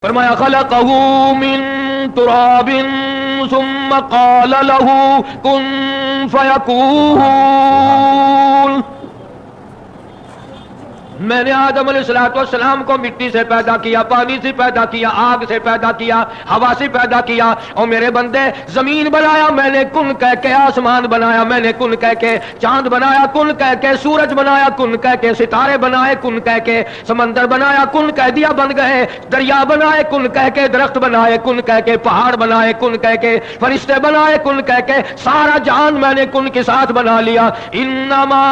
فرمایا خلقہ من تراب ثم قال له کن فیکون، میں نے آدم علیہ السلام کو مٹی سے پیدا کیا، پانی سے پیدا کیا، آگ سے پیدا کیا، ہوا سے پیدا کیا، اور میرے بندے زمین بنایا میں نے کن کہہ کے، آسمان بنایا میں نے کن کہہ کے، چاند بنایا کن کہہ کے، سورج بنایا کن کہہ کے، ستارے بنائے کن کہہ کے، سمندر بنایا کن کہہ دیا بن گئے، دریا بنائے کن کہہ کے، درخت بنائے کن کہہ کے، پہاڑ بنائے کن کہہ کے، فرشتے بنائے کن کہہ کے، سارا جہان میں نے کن کے ساتھ بنا لیا۔ انما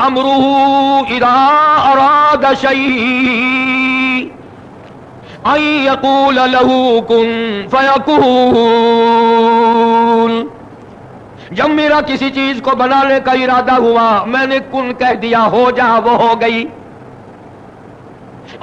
امرہ اذا اراد شیء ان یقول له کن فیکون، جب میرا کسی چیز کو بنانے کا ارادہ ہوا میں نے کن کہہ دیا، ہو جا، وہ ہو گئی۔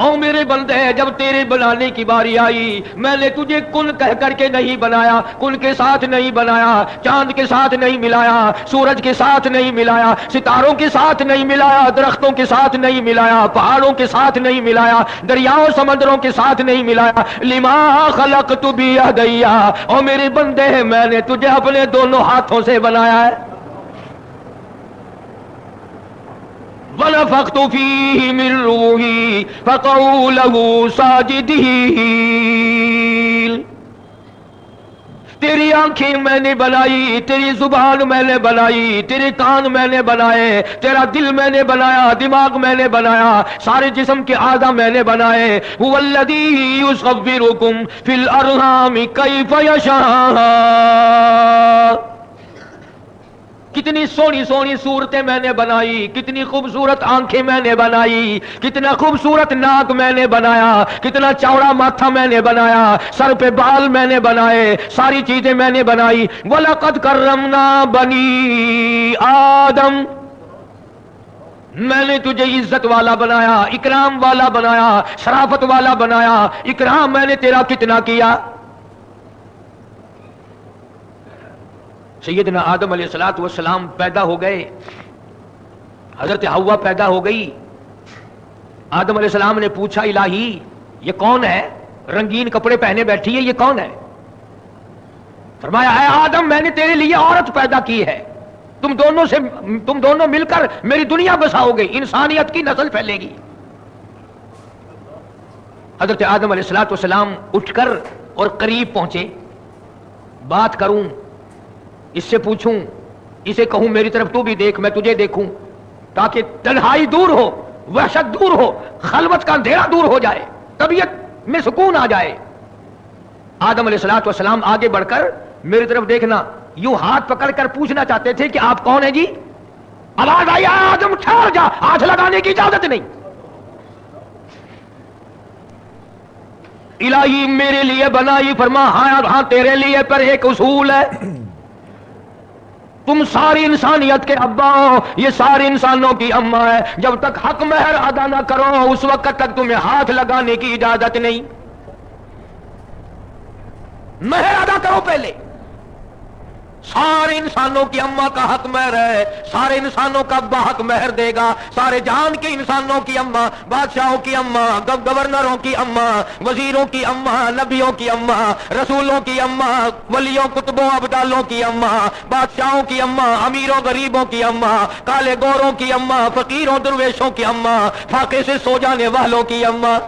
او میرے بندے، جب تیرے بنانے کی باری آئی میں نے تجھے کن کہہ کر کے نہیں بنایا، کن کے ساتھ نہیں بنایا، چاند کے ساتھ نہیں ملایا، سورج کے ساتھ نہیں ملایا، ستاروں کے ساتھ نہیں ملایا، درختوں کے ساتھ نہیں ملایا، پہاڑوں کے ساتھ نہیں ملایا، دریاؤں سمندروں کے ساتھ نہیں ملایا۔ لما خلقت بیدی، او میرے بندے میں نے تجھے اپنے دونوں ہاتھوں سے بنایا ہے۔ وَنَفَخْتُ فِيهِ مِن رُّوحِي فَقَعُوا لَهُ سَاجِدِينَ، تیری آنکھیں میں نے بنائی، تیری زبان میں نے بنائی، تیرے کان میں نے بنائے، تیرا دل میں نے بنایا، دماغ میں نے بنایا، سارے جسم کے اعضاء میں نے بنائے۔ هُوَ الَّذِي يُصَوِّرُكُمْ فِي الْأَرْحَامِ كَيْفَ يَشَاءُ، کتنی سونی سونی صورتیں میں نے بنائی، کتنی خوبصورت آنکھیں میں نے بنائی، کتنا خوبصورت ناک میں نے بنایا، کتنا چوڑا ماتھا میں نے بنایا، سر پہ بال میں نے بنائے، ساری چیزیں میں نے بنائی۔ وَلَقَدْ كَرَّمْنَا بَنِي آدم، میں نے تجھے عزت والا بنایا، اکرام والا بنایا، شرافت والا بنایا۔ اکرام میں نے تیرا کتنا کیا۔ سیدنا آدم علیہ السلام پیدا ہو گئے، حضرت حوا پیدا ہو گئی۔ آدم علیہ السلام نے پوچھا الہی یہ کون ہے، رنگین کپڑے پہنے بیٹھی ہے، یہ کون ہے؟ فرمایا اے آدم میں نے تیرے لیے عورت پیدا کی ہے، تم دونوں مل کر میری دنیا بساؤ گے، انسانیت کی نسل پھیلے گی۔ حضرت آدم علیہ السلام اٹھ کر اور قریب پہنچے، بات کروں، اس سے پوچھوں، اسے کہوں میری طرف تو بھی دیکھ، میں تجھے دیکھوں، تاکہ تنہائی دور ہو، وحشت دور ہو، خلوت کا اندھیرا دور ہو جائے، طبیعت میں سکون آ جائے۔ آدم علیہ السلام آگے بڑھ کر میری طرف دیکھنا، یوں ہاتھ پکڑ کر پوچھنا چاہتے تھے کہ آپ کون ہیں جی؟ آواز آئی آدم ٹھہر جا، ہاتھ لگانے کی اجازت نہیں۔ الہی میرے لیے بنائی، فرما ہاں تیرے لیے، پر ایک اصول ہے، تم ساری انسانیت کے ابا ہو، یہ سارے انسانوں کی اماں ہے، جب تک حق مہر ادا نہ کرو اس وقت تک تمہیں ہاتھ لگانے کی اجازت نہیں۔ مہر ادا کرو پہلے، سارے انسانوں کی اماں کا حق مہر ہے، سارے انسانوں کا ابا حق مہر دے گا، سارے جہان کے انسانوں کی اماں، بادشاہوں کی اماں، گورنروں کی اماں، وزیروں کی اماں، نبیوں کی اماں، رسولوں کی اماں، ولیوں کتبوں ابدالوں کی اماں، بادشاہوں کی اماں، امیروں غریبوں کی اماں، کالے گوروں کی اماں، فقیروں درویشوں کی اماں، فاقے سے سو جانے والوں کی اماں،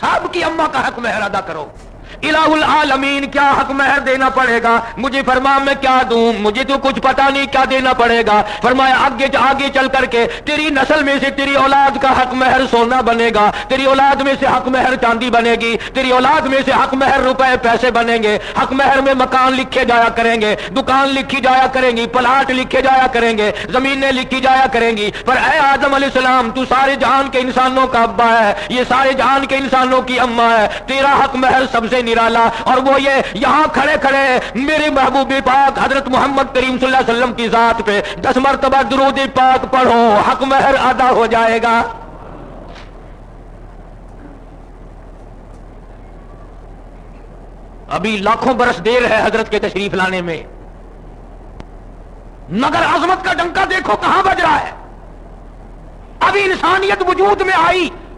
سب کی اماں کا حق مہر ادا کرو۔ الہ العالمین کیا حق مہر دینا پڑے گا؟ مجھے فرما میں کیا دوں، مجھے تو کچھ پتا نہیں کیا دینا پڑے گا۔ فرمایا آگے چل کر کے تیری نسل میں سے تیری اولاد کا حق مہر سونا بنے گا، تیری اولاد میں سے حق مہر چاندی بنے گی، تیری اولاد میں سے حق مہر روپے پیسے بنیں گے، حق مہر میں مکان لکھے جایا کریں گے، دکان لکھی جایا کریں گی، پلاٹ لکھے جایا کریں گے، زمینیں لکھی جایا کریں گی۔ پر اے آدم علیہ السلام تو سارے جہان کے انسانوں کا ابا ہے، یہ سارے جہان کے انسانوں کی اماں ہے، تیرا حق مہر سب سے نرالا، اور وہ یہ یہاں کھڑے کھڑے میرے محبوب پاک حضرت محمد کریم صلی اللہ علیہ وسلم کی ذات پہ 10 مرتبہ درود پاک پڑھو، حق مہر ادا ہو جائے گا۔ ابھی لاکھوں برس دیر ہے حضرت کے تشریف لانے میں، مگر عظمت کا ڈنکا دیکھو کہاں بج رہا ہے۔ ابھی انسانیت وجود میں آئی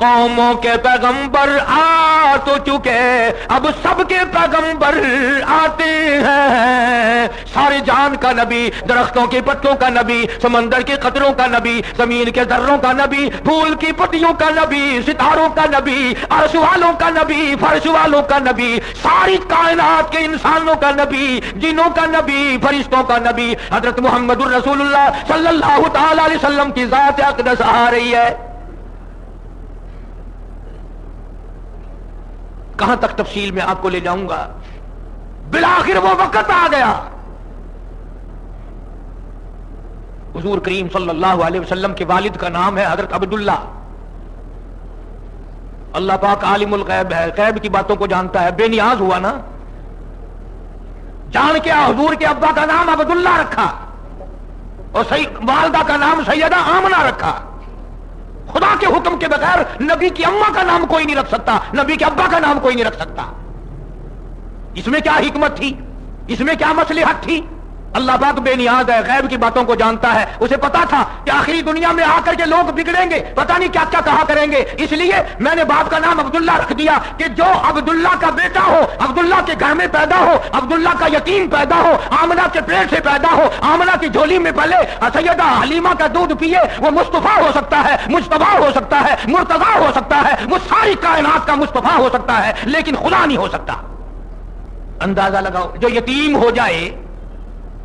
قوموں کے پیغمبر آ تو چکے، اب سب کے پیغمبر آتے ہیں۔ سارے جان کا نبی، درختوں کے پتوں کا نبی، سمندر کے قطروں کا نبی، زمین کے ذروں کا نبی، پھول کی پتیوں کا نبی، ستاروں کا نبی، عرش والوں کا نبی، فرش والوں کا نبی، ساری کائنات کے انسانوں کا نبی، جنوں کا نبی، فرشتوں کا نبی، حضرت محمد الرسول اللہ صلی اللہ تعالی علیہ وسلم کی ذات اقدس آ رہی ہے۔ کہاں تک تفصیل میں آپ کو لے جاؤں گا؟ بالآخر وہ وقت آ گیا، حضور کریم صلی اللہ علیہ وسلم کے والد کا نام ہے حضرت عبداللہ۔ اللہ پاک عالم الغیب ہے، غیب کی باتوں کو جانتا ہے، بے نیاز ہوا نا، جان کے حضور کے ابا کا نام عبداللہ رکھا اور والدہ کا نام سیدہ آمنہ رکھا۔ خدا کے حکم کے بغیر نبی کی اماں کا نام کوئی نہیں رکھ سکتا، نبی کے ابا کا نام کوئی نہیں رکھ سکتا۔ اس میں کیا حکمت تھی، اس میں کیا مصلحت تھی؟ اللہ پاک بے نیاز ہے، غیب کی باتوں کو جانتا ہے، اسے پتا تھا کہ آخری دنیا میں آ کر کے لوگ بگڑیں گے، پتہ نہیں کیا کیا کہا کریں گے، اس لیے میں نے باپ کا نام عبداللہ رکھ دیا کہ جو عبداللہ کا بیٹا ہو، عبداللہ کے گھر میں پیدا ہو، عبداللہ کا یتیم پیدا ہو، آمنہ کے پیٹ سے پیدا ہو، آمنہ کی جھولی میں پلے، سیدہ حلیمہ کا دودھ پیے، وہ مصطفیٰ ہو سکتا ہے، مجتبیٰ ہو سکتا ہے، مرتضیٰ ہو سکتا ہے، وہ ساری کائنات کا مصطفیٰ ہو سکتا ہے، لیکن خدا نہیں ہو سکتا۔ اندازہ لگاؤ، جو یتیم ہو جائے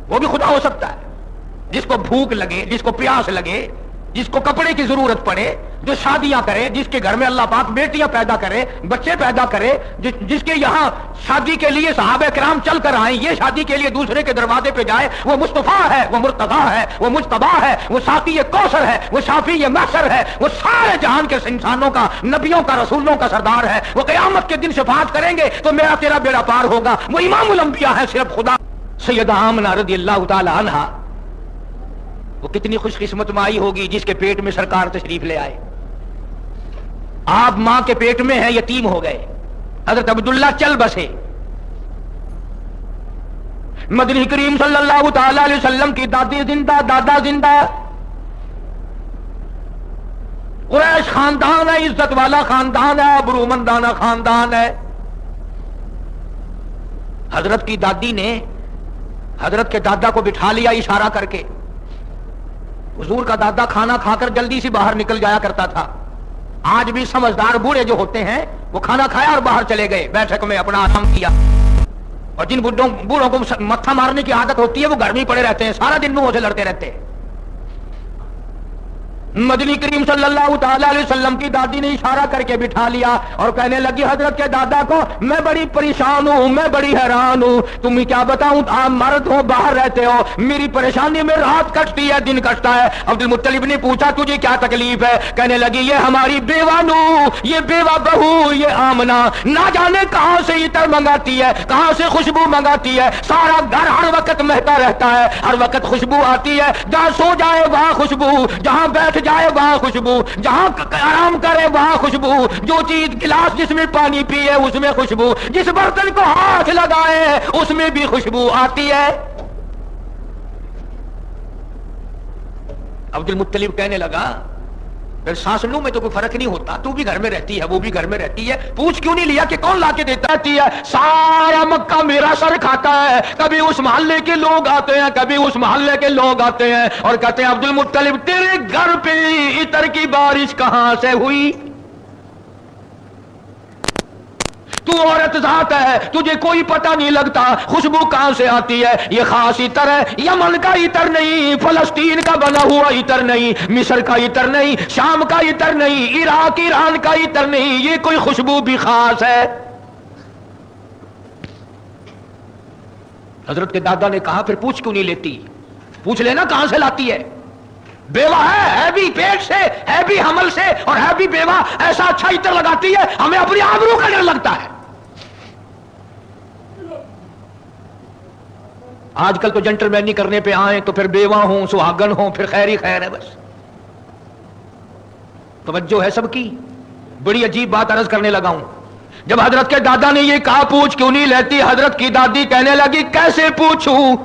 وہ بھی خدا ہو سکتا ہے، جس کو بھوک لگے، جس کو پیاس لگے، جس کو کپڑے کی ضرورت پڑے، جو شادیاں کرے، جس کے گھر میں اللہ پاک بیٹیاں پیدا کرے، بچے پیدا کرے، جس کے یہاں شادی کے لیے صحابہ کرام چل کر آئیں، یہ شادی کے لیے دوسرے کے دروازے پہ جائے، وہ مصطفیٰ ہے، وہ مرتضیٰ ہے، وہ مجتبیٰ ہے، وہ ساقی کوثر ہے، وہ شافی محشر ہے، وہ سارے جہان کے انسانوں کا، نبیوں کا، رسولوں کا سردار ہے۔ وہ قیامت کے دن شفاعت کریں گے تو میرا تیرا بیڑا پار ہوگا۔ وہ امام الانبیاء ہے صرف خدا۔ سیدہ آمنہ رضی اللہ تعالی عنہا، وہ کتنی خوش قسمت مائی ہوگی جس کے پیٹ میں سرکار تشریف لے آئے۔ آپ ماں کے پیٹ میں ہیں، یتیم ہو گئے، حضرت عبداللہ چل بسے۔ مدنی کریم صلی اللہ تعالی علیہ وسلم کی دادی زندہ، دادا زندہ، قریش خاندان ہے، عزت والا خاندان ہے، برومندانہ خاندان ہے۔ حضرت کی دادی نے حضرت کے دادا کو بٹھا لیا اشارہ کر کے۔ حضور کا دادا کھانا کھا کر جلدی سے باہر نکل جایا کرتا تھا۔ آج بھی سمجھدار بوڑھے جو ہوتے ہیں وہ کھانا کھایا اور باہر چلے گئے، بیٹھک میں اپنا آرام کیا۔ اور جن بوڑھوں کو متھا مارنے کی عادت ہوتی ہے وہ گھر میں پڑے رہتے ہیں، سارا دن منہ سے لڑتے رہتے ہیں۔ مدنی کریم صلی اللہ تعالی علیہ وسلم کی دادی نے اشارہ کر کے بٹھا لیا اور کہنے لگی حضرت کے دادا کو، میں بڑی پریشان ہوں، میں بڑی حیران ہوں، تمہیں کیا بتاؤں، آپ مرد ہو، باہر رہتے ہو، میری پریشانی میں رات کٹتی ہے، دن کٹتا ہے۔ عبد المطلب نے پوچھا تجھے کیا تکلیف ہے؟ کہنے لگی یہ ہماری بیوہ نو، یہ بیوہ بہو، یہ آمنہ نہ جانے کہاں سے عطر منگاتی ہے، کہاں سے خوشبو منگاتی ہے، سارا گھر ہر وقت مہکا رہتا ہے، ہر وقت خوشبو آتی ہے، جہاں سو جائے وہاں خوشبو، جہاں بیٹھ جائے وہاں خوشبو، جہاں آرام کرے وہاں خوشبو، جو چیز گلاس جس میں پانی پیے اس میں خوشبو، جس برتن کو ہاتھ لگائے اس میں بھی خوشبو آتی ہے۔ عبد المطلب کہنے لگا پھر سانس لوں میں تو کوئی فرق نہیں ہوتا، تو بھی گھر میں رہتی ہے، وہ بھی گھر میں رہتی ہے، پوچھ کیوں نہیں لیا کہ کون لا کے دیتا رہتی ہے؟ سارا مکہ میرا سر کھاتا ہے، کبھی اس محلے کے لوگ آتے ہیں، کبھی اس محلے کے لوگ آتے ہیں اور کہتے ہیں عبد المطلب تیرے گھر پہ عطر کی بارش کہاں سے ہوئی؟ تو عورت ذات ہے، تجھے کوئی پتہ نہیں لگتا خوشبو کہاں سے آتی ہے۔ یہ خاص عطر ہے، یمن کا عطر نہیں، فلسطین کا بنا ہوا عطر نہیں، مصر کا عطر نہیں، شام کا عطر نہیں، عراق ایران کا عطر نہیں، یہ کوئی خوشبو بھی خاص ہے۔ حضرت کے دادا نے کہا پھر پوچھ کیوں نہیں لیتی؟ پوچھ لینا کہاں سے لاتی ہے، بیوہ ہے بھی پیٹ سے، ہے بھی حمل سے، اور ہے بھی بیوہ، ایسا اچھا عطر لگاتی ہے ہمیں اپنی آبرو کا ڈر لگتا ہے۔ آج کل تو جنٹل مینی کرنے پہ آئیں تو پھر بیوہ ہوں، سہاگن ہوں، پھر خیر ہی خیر ہے، بس توجہ ہے سب کی۔ بڑی عجیب بات عرض کرنے لگا ہوں، جب حضرت کے دادا نے یہ کہا پوچھ کیوں نہیں لیتی، حضرت کی دادی کہنے لگی کیسے پوچھوں،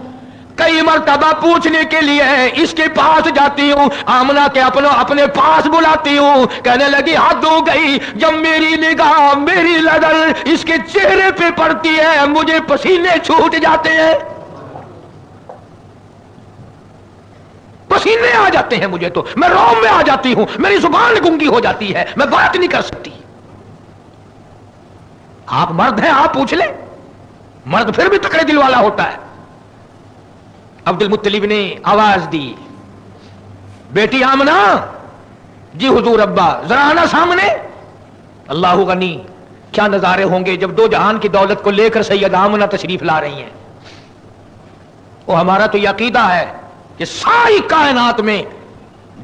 کئی مرتبہ پوچھنے کے لیے اس کے پاس جاتی ہوں، آمنہ کے اپنے پاس بلاتی ہوں، کہنے لگی حد ہو گئی، جب میری نگاہ میری نظر اس کے چہرے پہ پڑتی ہے مجھے پسینے چھوٹ جاتے ہیں، پسینے آ جاتے ہیں مجھے، تو میں روم میں آ جاتی ہوں، میری زبان گنگی ہو جاتی ہے، میں بات نہیں کر سکتی۔ آپ مرد ہیں، آپ پوچھ لیں، مرد پھر بھی تکڑے دل والا ہوتا ہے۔ عبد المطلب نے آواز دی، بیٹی آمنہ، جی حضور ابا، ذرا آنا سامنے۔ اللہ غنی، کیا نظارے ہوں گے جب دو جہان کی دولت کو لے کر سید آمنہ تشریف لا رہی ہیں۔ وہ ہمارا تو یہ عقیدہ ہے کہ ساری کائنات میں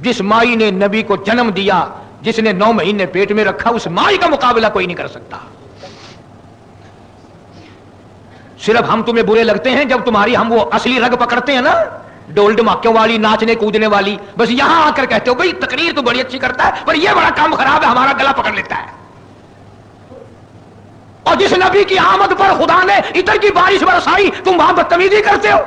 جس مائی نے نبی کو جنم دیا، جس نے 9 مہینے پیٹ میں رکھا، اس مائی کا مقابلہ کوئی نہیں کر سکتا۔ صرف ہم تمہیں برے لگتے ہیں جب تمہاری ہم وہ اصلی رگ پکڑتے ہیں نا، ڈول ڈماکیوں والی، ناچنے کودنے والی، بس یہاں آ کر کہتے ہو بھئی تقریر تو بڑی اچھی کرتا ہے پر یہ بڑا کام خراب ہے، ہمارا گلا پکڑ لیتا ہے۔ اور جس نبی کی آمد پر خدا نے عطر کی بارش برسائی، تم وہاں بدتمیزی کرتے ہو۔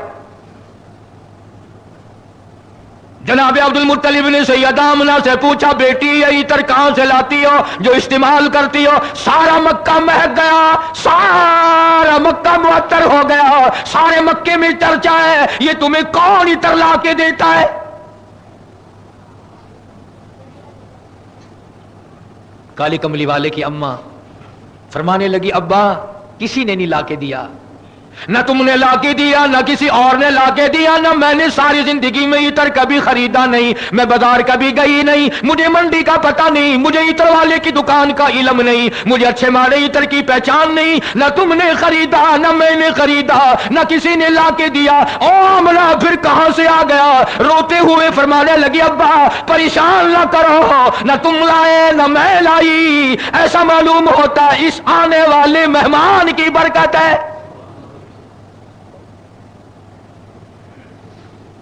جناب عبد المطلب نے سیدہ آمنہ سے پوچھا، بیٹی یہ عطر کہاں سے لاتی ہو جو استعمال کرتی ہو؟ سارا مکہ مہک گیا، سارا مکہ معطر ہو گیا، سارے مکے میں چرچا ہے، یہ تمہیں کون عطر لا کے دیتا ہے؟ کالی کملی والے کی اماں فرمانے لگی، ابا کسی نے نہیں لا کے دیا، نہ تم نے لا کے دیا، نہ کسی اور نے لا کے دیا، نہ میں نے ساری زندگی میں عطر کبھی خریدا نہیں، میں بازار کبھی گئی نہیں، مجھے منڈی کا پتہ نہیں، مجھے عطر والے کی دکان کا علم نہیں، مجھے اچھے مارے عطر کی پہچان نہیں، نہ تم نے خریدا نہ میں نے خریدا، نہ کسی نے لا کے دیا۔ او آمنہ پھر کہاں سے آ گیا؟ روتے ہوئے فرمانے لگی، ابا پریشان نہ کرو، نہ تم لائے نہ میں لائی، ایسا معلوم ہوتا اس آنے والے مہمان کی برکت ہے۔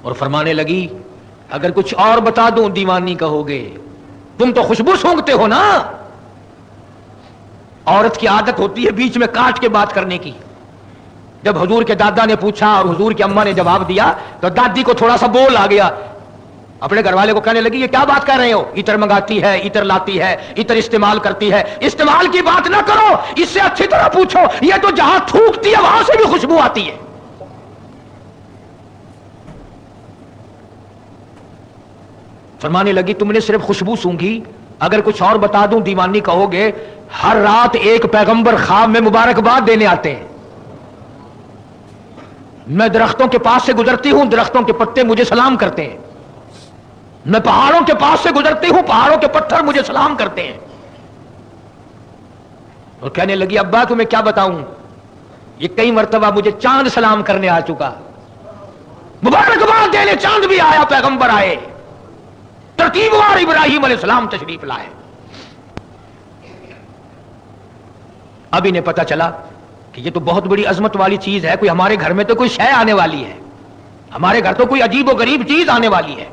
اور فرمانے لگی، اگر کچھ اور بتا دوں دیوانی کہو گے، تم تو خوشبو سونگھتے ہو نا۔ عورت کی عادت ہوتی ہے بیچ میں کاٹ کے بات کرنے کی۔ جب حضور کے دادا نے پوچھا اور حضور کی اماں نے جواب دیا تو دادی کو تھوڑا سا بول آ گیا، اپنے گھر والے کو کہنے لگی، یہ کیا بات کر رہے ہو؟ عطر منگاتی ہے، عطر لاتی ہے، عطر استعمال کرتی ہے، استعمال کی بات نہ کرو، اس سے اچھی طرح پوچھو، یہ تو جہاں تھوکتی ہے وہاں سے بھی خوشبو آتی ہے۔ فرمانے لگی، تم نے صرف خوشبو سونگھی، اگر کچھ اور بتا دوں دیوانی کہو گے۔ ہر رات ایک پیغمبر خواب میں مبارکباد دینے آتے ہیں، میں درختوں کے پاس سے گزرتی ہوں، درختوں کے پتے مجھے سلام کرتے ہیں، میں پہاڑوں کے پاس سے گزرتی ہوں، پہاڑوں کے پتھر مجھے سلام کرتے ہیں۔ اور کہنے لگی، ابا تمہیں کیا بتاؤں، یہ کئی مرتبہ مجھے چاند سلام کرنے آ چکا، مبارکباد دینے چاند بھی آیا، پیغمبر آئے، ترتیب وار ابراہیم علیہ السلام تشریف لائے۔ اب انہیں پتا چلا کہ یہ تو بہت بڑی عظمت والی چیز ہے، کوئی ہمارے گھر میں تو کوئی شے آنے والی ہے، ہمارے گھر تو کوئی عجیب و غریب چیز آنے والی ہے۔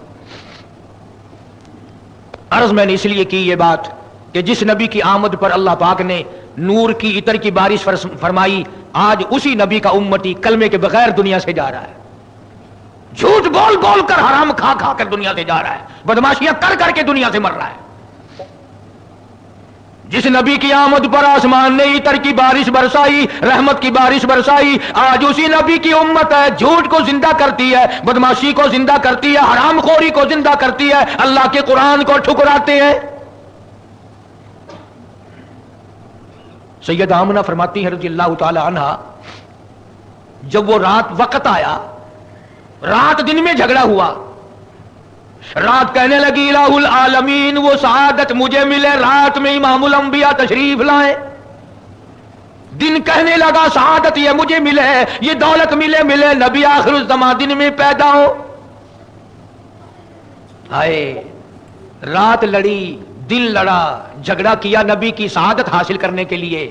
عرض میں نے اس لیے کی یہ بات کہ جس نبی کی آمد پر اللہ پاک نے نور کی عطر کی بارش فرمائی، آج اسی نبی کا امتی کلمے کے بغیر دنیا سے جا رہا ہے، جھوٹ بول بول کر، حرام کھا کھا کر دنیا سے جا رہا ہے، بدماشیاں کر کر کے دنیا سے مر رہا ہے۔ جس نبی کی آمد پر آسمان نے عطر کی بارش برسائی، رحمت کی بارش برسائی، آج اسی نبی کی امت ہے، جھوٹ کو زندہ کرتی ہے، بدماشی کو زندہ کرتی ہے، حرام خوری کو زندہ کرتی ہے، اللہ کے قرآن کو ٹھکراتے ہیں۔ سید آمنہ فرماتی ہے رضی اللہ تعالی عنہ، جب وہ رات وقت آیا، رات دن میں جھگڑا ہوا، رات کہنے لگی الہ العالمین وہ سعادت مجھے ملے، رات میں امام الانبیاء تشریف لائے، دن کہنے لگا سعادت یہ مجھے ملے، یہ دولت ملے نبی آخر الزمان دن میں پیدا ہو۔ آئے رات لڑی، دن لڑا، جھگڑا کیا نبی کی سعادت حاصل کرنے کے لیے۔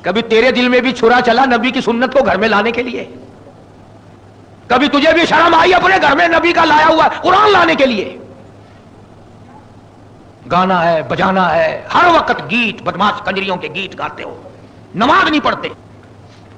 کبھی تیرے دل میں بھی چھرا چلا نبی کی سنت کو گھر میں لانے کے لیے؟ کبھی تجھے بھی شرم آئی اپنے گھر میں نبی کا لایا ہوا قرآن لانے کے لیے؟ گانا ہے، بجانا ہے، ہر وقت گیت، بدماش کنجریوں کے گیت گاتے ہو، نماز نہیں پڑھتے۔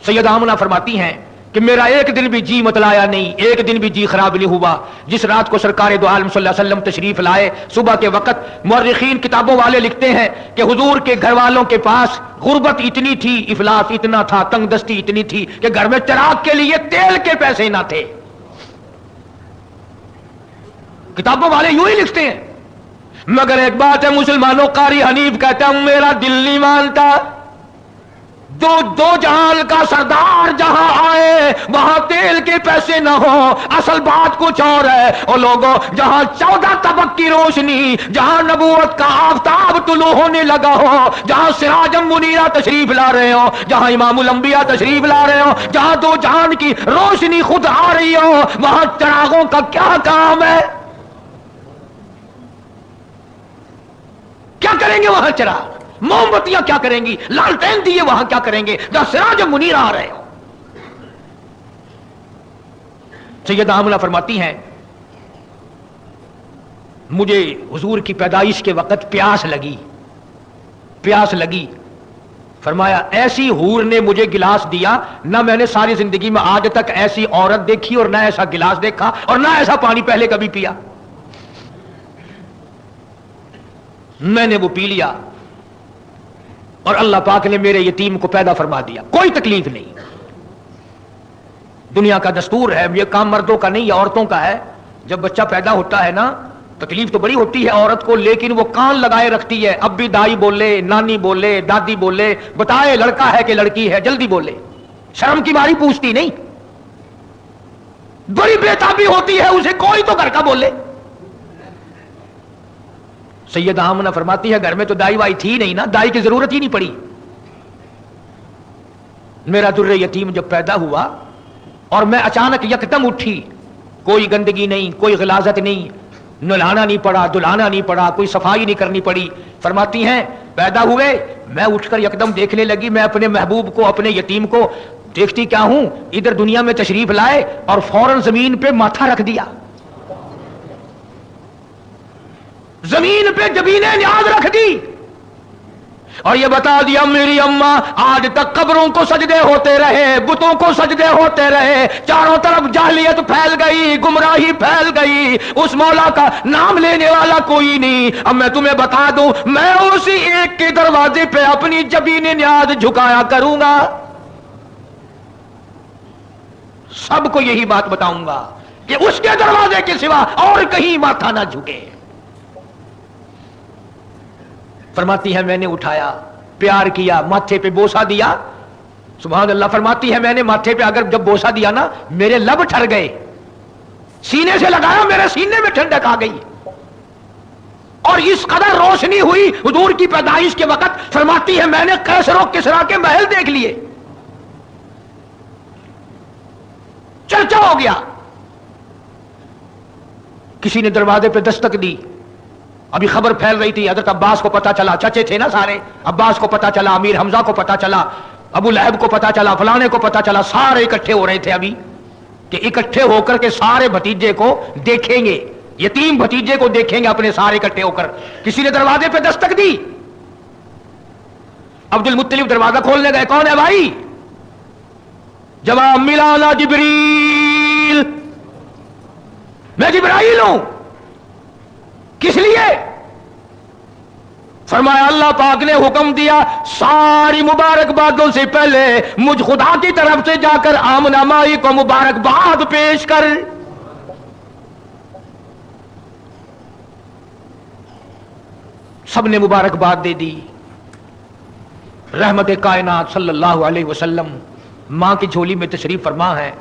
سید آمنہ فرماتی ہیں کہ میرا ایک دن بھی جی متلایا نہیں، ایک دن بھی جی خراب نہیں ہوا۔ جس رات کو سرکار دو عالم صلی اللہ علیہ وسلم تشریف لائے، صبح کے وقت مورخین کتابوں والے لکھتے ہیں کہ حضور کے گھر والوں کے پاس غربت اتنی تھی، افلاس اتنا تھا، تنگ دستی اتنی تھی کہ گھر میں چراغ کے لیے تیل کے پیسے نہ تھے۔ کتابوں والے یوں ہی لکھتے ہیں۔ مگر ایک بات ہے مسلمانوں، قاری حنیف کہتا ہے میرا دل نہیں مانتا، دو جہان کا سردار جہاں آئے وہاں تیل کے پیسے نہ ہو، اصل بات کچھ اور ہے۔ اور لوگوں، جہاں 14 طبق کی روشنی، جہاں نبوت کا آفتاب طلوع ہونے لگا ہو، جہاں سراجم منیرہ تشریف لا رہے ہو، جہاں امام الانبیاء تشریف لا رہے ہو، جہاں دو جہان کی روشنی خود آ رہی ہو، وہاں چراغوں کا کیا کام ہے؟ کیا کریں گے وہاں چراغ؟ موم بتیاں کیا کریں گی؟ لالٹین دیے وہاں کیا کریں گے جہاں سراج منیر آ رہے ہو؟ سیدہ آمنہ فرماتی ہیں مجھے حضور کی پیدائش کے وقت پیاس لگی، فرمایا ایسی حور نے مجھے گلاس دیا، نہ میں نے ساری زندگی میں آج تک ایسی عورت دیکھی اور نہ ایسا گلاس دیکھا اور نہ ایسا پانی پہلے کبھی پیا۔ میں نے وہ پی لیا اور اللہ پاک نے میرے یتیم کو پیدا فرما دیا، کوئی تکلیف نہیں۔ دنیا کا دستور ہے، یہ کام مردوں کا نہیں، یہ عورتوں کا ہے۔ جب بچہ پیدا ہوتا ہے نا، تکلیف تو بڑی ہوتی ہے عورت کو، لیکن وہ کان لگائے رکھتی ہے، اب بھی دائی بولے، نانی بولے، دادی بولے، بتائے لڑکا ہے کہ لڑکی ہے، جلدی بولے، شرم کی ماری پوچھتی نہیں، بڑی بےتابی ہوتی ہے اسے کوئی تو گھر کا بولے۔ سیدہ آمنہ فرماتی ہے گھر میں تو دائی وائی تھی نہیں نا، دائی کی ضرورت ہی نہیں پڑی۔ میرا در یتیم جب پیدا ہوا اور میں اچانک یکدم اٹھی، کوئی گندگی نہیں، کوئی غلاظت نہیں، نلانا نہیں پڑا، دلانا نہیں پڑا، کوئی صفائی نہیں کرنی پڑی۔ فرماتی ہیں پیدا ہوئے، میں اٹھ کر یکدم دیکھنے لگی، میں اپنے محبوب کو، اپنے یتیم کو دیکھتی کیا ہوں، ادھر دنیا میں تشریف لائے اور فوراً زمین پہ ماتھا رکھ دیا، زمین پہ جبین نیاز رکھ دی اور یہ بتا دیا میری اماں آج تک قبروں کو سجدے ہوتے رہے، بتوں کو سجدے ہوتے رہے، چاروں طرف جاہلیت پھیل گئی، گمراہی پھیل گئی، اس مولا کا نام لینے والا کوئی نہیں۔ اب میں تمہیں بتا دوں، میں اسی ایک کے دروازے پہ اپنی جبین نیاز جھکایا کروں گا، سب کو یہی بات بتاؤں گا کہ اس کے دروازے کے سوا اور کہیں ماتھا نہ جھکے۔ فرماتی ہے میں نے اٹھایا، پیار کیا، ماتھے پہ بوسہ دیا، سبحان اللہ۔ فرماتی ہے میں نے ماتھے پہ اگر جب بوسہ دیا نا، میرے لب ٹھر گئے، سینے سے لگایا، میرے سینے میں ٹھنڈک آ گئی اور اس قدر روشنی ہوئی حضور کی پیدائش کے وقت۔ فرماتی ہے میں نے قیصر و کسریٰ کے محل دیکھ لیے، چرچا ہو گیا۔ کسی نے دروازے پہ دستک دی، ابھی خبر پھیل رہی تھی، حضرت عباس کو پتا چلا، چچے تھے نا سارے، عباس کو پتا چلا، امیر حمزہ کو پتا چلا، ابو لہب کو پتا چلا، فلانے کو پتا چلا، سارے اکٹھے ہو رہے تھے ابھی کہ اکٹھے ہو کر کے سارے بھتیجے کو دیکھیں گے، یتیم بھتیجے کو دیکھیں گے اپنے سارے اکٹھے ہو کر۔ کسی نے دروازے پہ دستک دی، عبد المطلب دروازہ کھولنے گئے، کون ہے بھائی؟ جواب ملا نا جبریل، میں جبرائیل ہوں۔ کس لیے؟ فرمایا اللہ پاک نے حکم دیا ساری مبارکبادوں سے پہلے مجھ خدا کی طرف سے جا کر آمنہ مائی کو مبارکباد پیش کر۔ سب نے مبارکباد دے دی۔ رحمت کائنات صلی اللہ علیہ وسلم ماں کی جھولی میں تشریف فرما ہے۔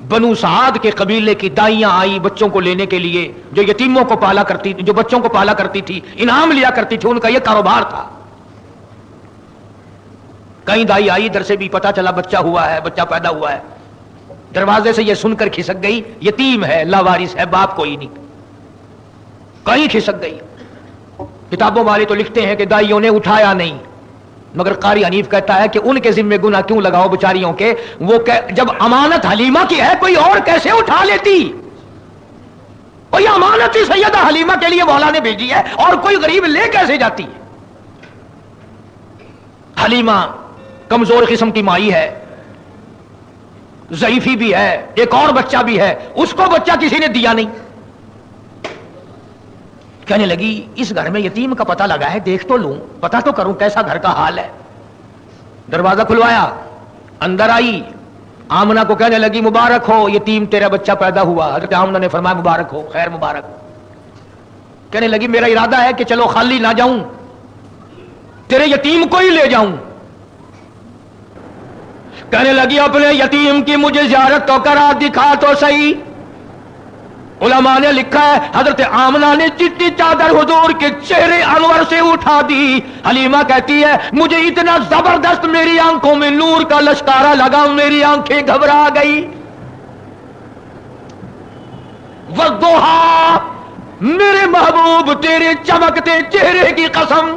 بنو سعد کے قبیلے کی دائیاں آئی بچوں کو لینے کے لیے، جو یتیموں کو پالا کرتی، جو بچوں کو پالا کرتی تھی، انعام لیا کرتی تھی، ان کا یہ کاروبار تھا۔ کئی دائی آئی، ادھر سے بھی پتا چلا بچہ ہوا ہے، بچہ پیدا ہوا ہے، دروازے سے یہ سن کر کھسک گئی، یتیم ہے، لاوارث ہے، باپ کوئی نہیں، کہیں کھسک گئی۔ کتابوں والے تو لکھتے ہیں کہ دائیوں نے اٹھایا نہیں، مگر قاری حنیف کہتا ہے کہ ان کے ذمہ گناہ کیوں لگاؤ بیچاریوں کے، وہ جب امانت حلیمہ کی ہے کوئی اور کیسے اٹھا لیتی؟ اور یہ امانت ہی سیدہ حلیمہ کے لیے مولا نے بھیجی ہے، اور کوئی غریب لے کیسے جاتی ہے؟ حلیمہ کمزور قسم کی مائی ہے، ضعیفی بھی ہے، ایک اور بچہ بھی ہے، اس کو بچہ کسی نے دیا نہیں۔ کہنے لگی اس گھر میں یتیم کا پتہ لگا ہے، دیکھ تو لوں، پتہ تو کروں کیسا گھر کا حال ہے۔ دروازہ کھلوایا، اندر آئی، آمنہ کو کہنے لگی مبارک ہو یتیم تیرا بچہ پیدا ہوا۔ حضرت آمنہ نے فرمایا مبارک ہو، خیر مبارک۔ کہنے لگی میرا ارادہ ہے کہ چلو خالی نہ جاؤں، تیرے یتیم کو ہی لے جاؤں۔ کہنے لگی اپنے یتیم کی مجھے زیارت تو کرا، دکھا تو صحیح۔ علماء نے لکھا ہے حضرت آمنہ نے جتنی چادر حضور کے چہرے انور سے اٹھا دی، حلیمہ کہتی ہے مجھے اتنا زبردست میری آنکھوں میں نور کا لشکارہ لگا، میری آنکھیں گھبرا گئی۔ والضحیٰ، میرے محبوب تیرے چمکتے چہرے کی قسم،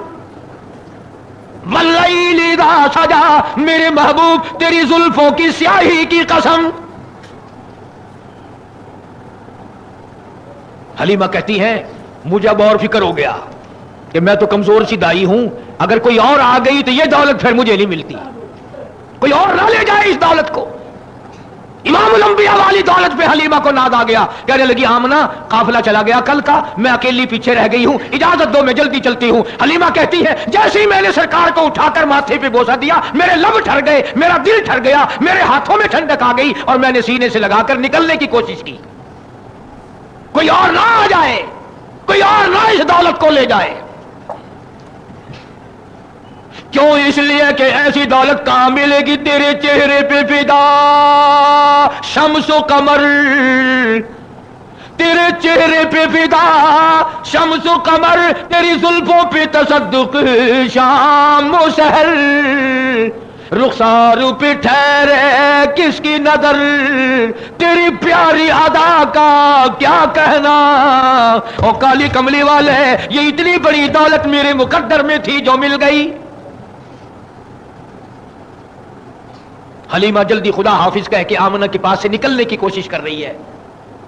واللیل اذا سجا، میرے محبوب تیری زلفوں کی سیاہی کی قسم۔ حلیمہ کہتی ہیں مجھے اب اور فکر ہو گیا کہ میں تو کمزور سی دائی ہوں، اگر کوئی اور آ گئی تو یہ دولت پھر مجھے نہیں ملتی، کوئی اور نہ لے جائے اس دولت کو۔ امام الانبیاء والی دولت پہ حلیمہ کو ناد آ گیا۔ کہنے لگی آمنہ قافلہ چلا گیا کل کا، میں اکیلی پیچھے رہ گئی ہوں، اجازت دو میں جلدی چلتی ہوں۔ حلیمہ کہتی ہے جیسے ہی میں نے سرکار کو اٹھا کر ماتھے پہ بوسہ دیا، میرے لب ٹھر گئے، میرا دل ٹھر گیا، میرے ہاتھوں میں ٹھنڈک آ گئی اور میں نے سینے سے لگا کر نکلنے کی کوشش کی، کوئی اور نہ آ جائے، کوئی اور نہ اس دولت کو لے جائے۔ کیوں؟ اس لیے کہ ایسی دولت کہاں ملے گی تیرے چہرے پہ فدا شمس و قمر، تیرے چہرے پہ فدا شمس و قمر، تیری زلفوں پہ تصدق شام و سحر، رخسار پہ ٹھہرے کس کی نظر، تیری پیاری ادا کا کیا کہنا۔ او کالی کملی والے، یہ اتنی بڑی دولت میرے مقدر میں تھی جو مل گئی۔ حلیمہ جلدی خدا حافظ کہہ کے آمنہ کے پاس سے نکلنے کی کوشش کر رہی ہے،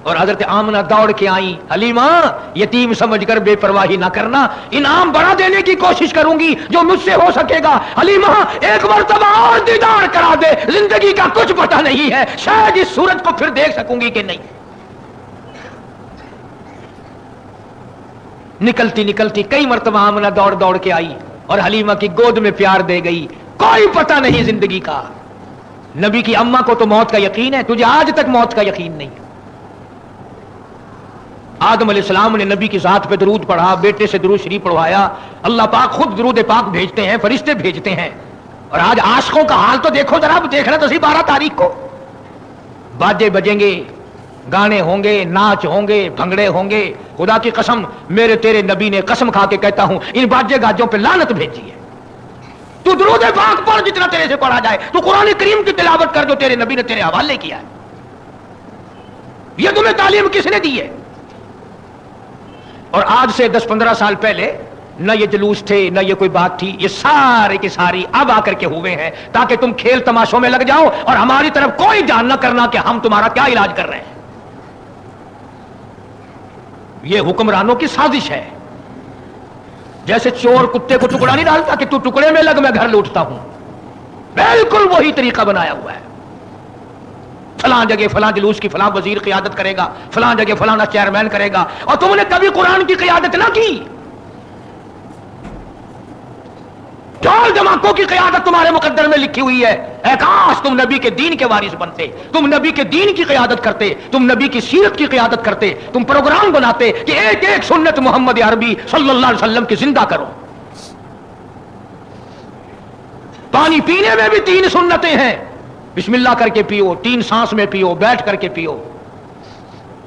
اور حضرت آمنہ دوڑ کے آئیں، حلیمہ یتیم سمجھ کر بے پرواہی نہ کرنا، انعام بڑا دینے کی کوشش کروں گی جو مجھ سے ہو سکے گا۔ حلیمہ ایک مرتبہ اور دیدار کرا دے، زندگی کا کچھ پتہ نہیں ہے، شاید اس سورج کو پھر دیکھ سکوں گی کہ نہیں۔ نکلتی نکلتی کئی مرتبہ آمنہ دوڑ دوڑ کے آئی اور حلیمہ کی گود میں پیار دے گئی۔ کوئی پتہ نہیں زندگی کا۔ نبی کی اماں کو تو موت کا یقین ہے، تجھے آج تک موت کا یقین نہیں۔ آدم علیہ السلام نے نبی کی ذات پہ درود پڑھا، بیٹے سے درود شریف پڑھوایا، اللہ پاک خود درود پاک بھیجتے ہیں، فرشتے بھیجتے ہیں۔ اور آج عاشقوں کا حال تو دیکھو ذرا، دیکھنا تو صحیح 12 تاریخ کو باجے بجیں گے، گانے ہوں گے، ناچ ہوں گے، بھنگڑے ہوں گے۔ خدا کی قسم میرے تیرے نبی نے قسم کھا کے کہتا ہوں ان باجے گاجوں پہ لعنت بھیجی ہے۔ تو درود پاک پڑھ جتنا تیرے سے پڑھا جائے، تو قرآن کریم کی تلاوت کر جو تیرے نبی نے تیرے حوالے کیا ہے۔ یہ تمہیں تعلیم کس نے دی ہے؟ اور آج سے 10-15 سال پہلے نہ یہ جلوس تھے، نہ یہ کوئی بات تھی، یہ سارے کی ساری اب آ کر کے ہوئے ہیں تاکہ تم کھیل تماشوں میں لگ جاؤ اور ہماری طرف کوئی دھیان نہ کرنا کہ ہم تمہارا کیا علاج کر رہے ہیں۔ یہ حکمرانوں کی سازش ہے، جیسے چور کتے کو ٹکڑا نہیں ڈالتا کہ تو ٹکڑے میں لگ میں گھر لوٹتا ہوں، بالکل وہی طریقہ بنایا ہوا ہے۔ فلاں جگہ فلاں جلوس کی فلاں وزیر قیادت کرے گا، فلاں جگہ فلاں چیئرمین کرے گا، اور تم نے کبھی قرآن کی قیادت نہ کی۔ ڈھول دھماکوں کی قیادت تمہارے مقدر میں لکھی ہوئی ہے۔ اے کاش تم نبی کے دین کے وارث بنتے، تم نبی کے دین کی قیادت کرتے، تم نبی کی سیرت کی قیادت کرتے، تم پروگرام بناتے کہ ایک ایک سنت محمد عربی صلی اللہ علیہ وسلم کی زندہ کرو۔ پانی پینے میں بھی 3 سنتیں ہیں، بسم اللہ کر کے پیو، 3 سانس میں پیو، بیٹھ کر کے پیو۔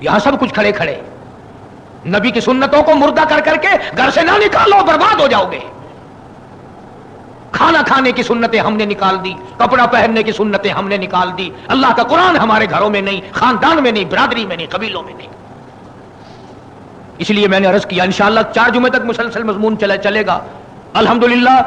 یہاں سب کچھ کھڑے کھڑے، نبی کی سنتوں کو مردہ کر کر کے گھر سے نہ نکالو، برباد ہو جاؤ گے۔ کھانا کھانے کی سنتیں ہم نے نکال دی، کپڑا پہننے کی سنتیں ہم نے نکال دی، اللہ کا قرآن ہمارے گھروں میں نہیں، خاندان میں نہیں، برادری میں نہیں، قبیلوں میں نہیں۔ اس لیے میں نے عرض کیا انشاءاللہ 4 جمعے تک مسلسل مضمون چلے گا۔ الحمدللہ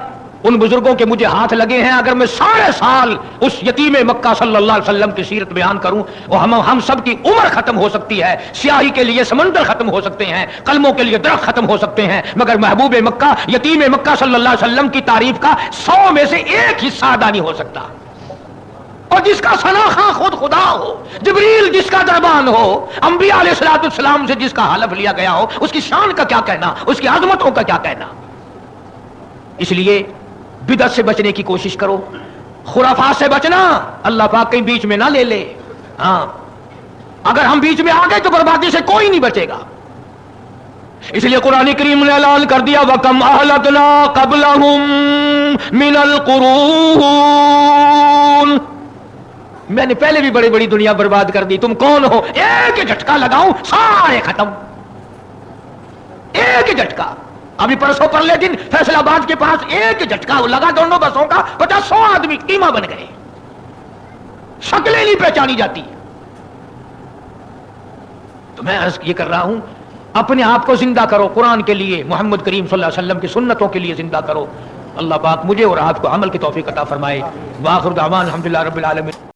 ان بزرگوں کے مجھے ہاتھ لگے ہیں، اگر میں سارے سال اس یتیم مکہ صلی اللہ علیہ وسلم کی سیرت بیان کروں اور ہم سب کی عمر ختم ہو سکتی ہے، سیاہی کے لیے سمندر ختم ہو سکتے ہیں، قلموں کے لیے درخت ختم ہو سکتے ہیں، مگر محبوب مکہ یتیم مکہ صلی اللہ علیہ وسلم کی تعریف کا 100 میں سے 1 حصہ ادا نہیں ہو سکتا۔ اور جس کا ثناخواں خود خدا ہو، جبریل جس کا دربان ہو، انبیاء علیہ الصلوۃ والسلام سے جس کا حلف لیا گیا ہو، اس کی شان کا کیا کہنا، اس کی عظمتوں کا کیا کہنا۔ اس لیے بدعت سے بچنے کی کوشش کرو، خرافات سے بچنا، اللہ پاک کہیں بیچ میں نہ لے لے۔ ہاں اگر ہم بیچ میں آ گئے تو بربادی سے کوئی نہیں بچے گا۔ اس لیے قرآن کریم نے اعلان کر دیا وَكَمْ أَهْلَكْنَا قَبْلَهُمْ مِنَ الْقُرُونِ، میں نے پہلے بھی بڑی بڑی دنیا برباد کر دی، تم کون ہو؟ ایک ہی جھٹکا لگاؤں سارے ختم، ایک ہی جھٹکا۔ ابھی پرسوں پرلے دن فیصل آباد کے پاس ایک جھٹکا لگا دونوں بسوں کا، 50-100 آدمی قیمہ بن گئے، شکلیں نہیں پہچانی جاتی۔ تو میں عرض یہ کر رہا ہوں، اپنے آپ کو زندہ کرو قرآن کے لیے، محمد کریم صلی اللہ علیہ وسلم کی سنتوں کے لیے زندہ کرو۔ اللہ پاک مجھے اور آپ کو عمل کی توفیق عطا فرمائے۔ وآخر دعوانا الحمدللہ رب العالمین۔